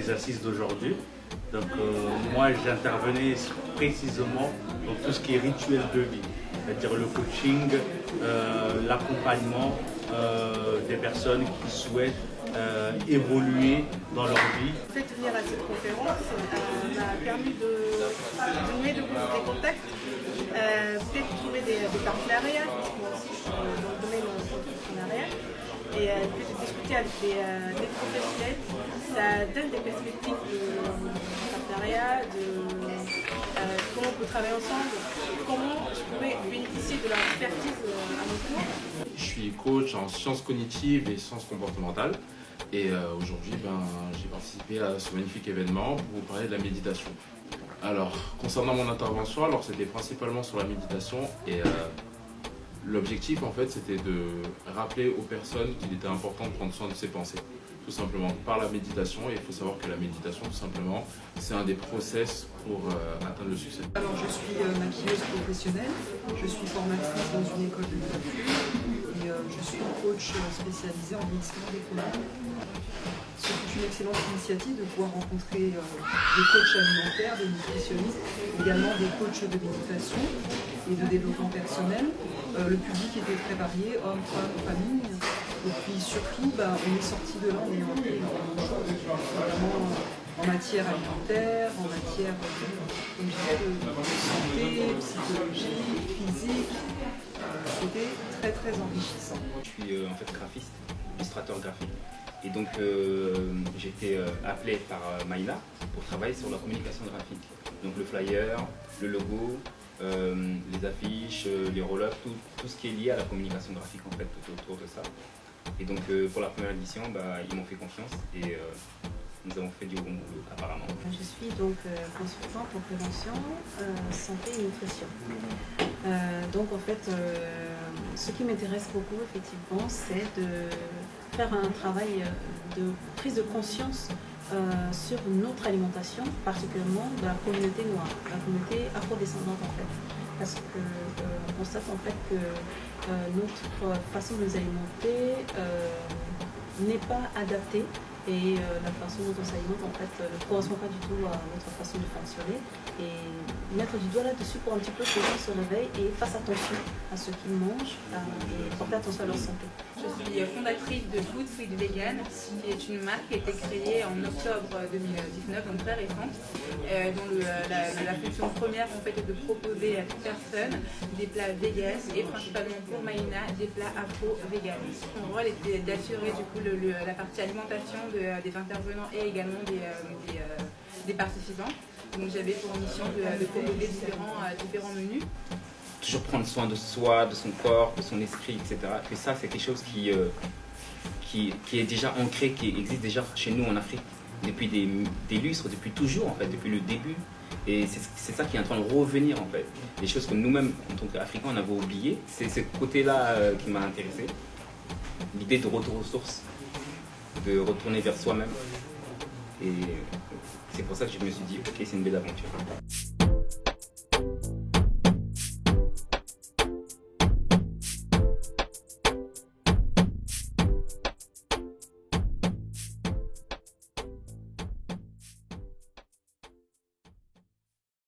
l'exercice d'aujourd'hui. Donc moi j'intervenais précisément dans tout ce qui est rituel de vie, c'est-à-dire le coaching, l'accompagnement des personnes qui souhaitent évoluer dans leur vie. Le fait de venir à cette conférence m'a permis de nouer de des contacts, peut-être trouver des partenariats, parce que moi aussi je suis dans le domaine de l'entrepreneuriat, et peut-être de discuter avec des professionnels, ça donne des perspectives de partenariat, de comment on peut travailler ensemble, comment je pourrais bénéficier de leur expertise à mon tour. Je suis coach en sciences cognitives et sciences comportementales. Et aujourd'hui, j'ai participé à ce magnifique événement pour vous parler de la méditation. Alors, concernant mon intervention, c'était principalement sur la méditation et l'objectif en fait c'était de rappeler aux personnes qu'il était important de prendre soin de ses pensées, tout simplement par la méditation. Et il faut savoir que la méditation, tout simplement, c'est un des process pour atteindre le succès. Alors je suis maquilleuse professionnelle, je suis formatrice dans une école de coiffure et je suis coach spécialisée en vieillissement des couleurs. C'est une excellente initiative de pouvoir rencontrer des coachs alimentaires, des nutritionnistes, également des coachs de méditation et de développement personnel. Le public était très varié, hommes, femmes, familles. Et puis surtout, on est sorti de là en ayant appris énormément de choses, notamment en matière alimentaire, en matière comme je disais, de santé, psychologie, physique. C'était très très enrichissant. Je suis en fait graphiste, illustrateur graphique. Et donc j'ai été appelé par Maïna pour travailler sur la communication graphique. Donc le flyer, le logo, les affiches, les roll-ups, tout ce qui est lié à la communication graphique en fait, tout autour de ça. Et donc pour la première édition, ils m'ont fait confiance et nous avons fait du bon boulot apparemment. Je suis donc consultante en prévention, santé et nutrition. Donc en fait, ce qui m'intéresse beaucoup effectivement, c'est de faire un travail de prise de conscience sur notre alimentation, particulièrement de la communauté noire, la communauté afrodescendante en fait. Parce que on constate en fait que notre façon de nous alimenter n'est pas adaptée. Et la façon dont on s'alimente en fait ne correspond pas du tout à notre façon de fonctionner. Et mettre du doigt là-dessus pour un petit peu que les gens se réveillent et fassent attention à ce qu'ils mangent et porter attention à leur santé. Je suis fondatrice de Food Sweet Vegan, qui est une marque qui a été créée en octobre 2019, donc très récente, dont la fonction première en fait est de proposer à toute personne des plats véganes et principalement pour Maïna des plats afro-véganes. Mon rôle était d'assurer du coup la partie alimentation des intervenants et également des participants. Donc j'avais pour mission de proposer différents menus. Toujours prendre soin de soi, de son corps, de son esprit, etc. Et ça, c'est quelque chose qui est déjà ancré, qui existe déjà chez nous en Afrique depuis des lustres, depuis toujours en fait, depuis le début. Et c'est ça qui est en train de revenir en fait. Les choses que nous-mêmes, en tant qu'Africains, on avait oubliées. C'est ce côté-là qui m'a intéressé. L'idée de retour aux sources, de retourner vers soi-même. Et c'est pour ça que je me suis dit, ok, c'est une belle aventure.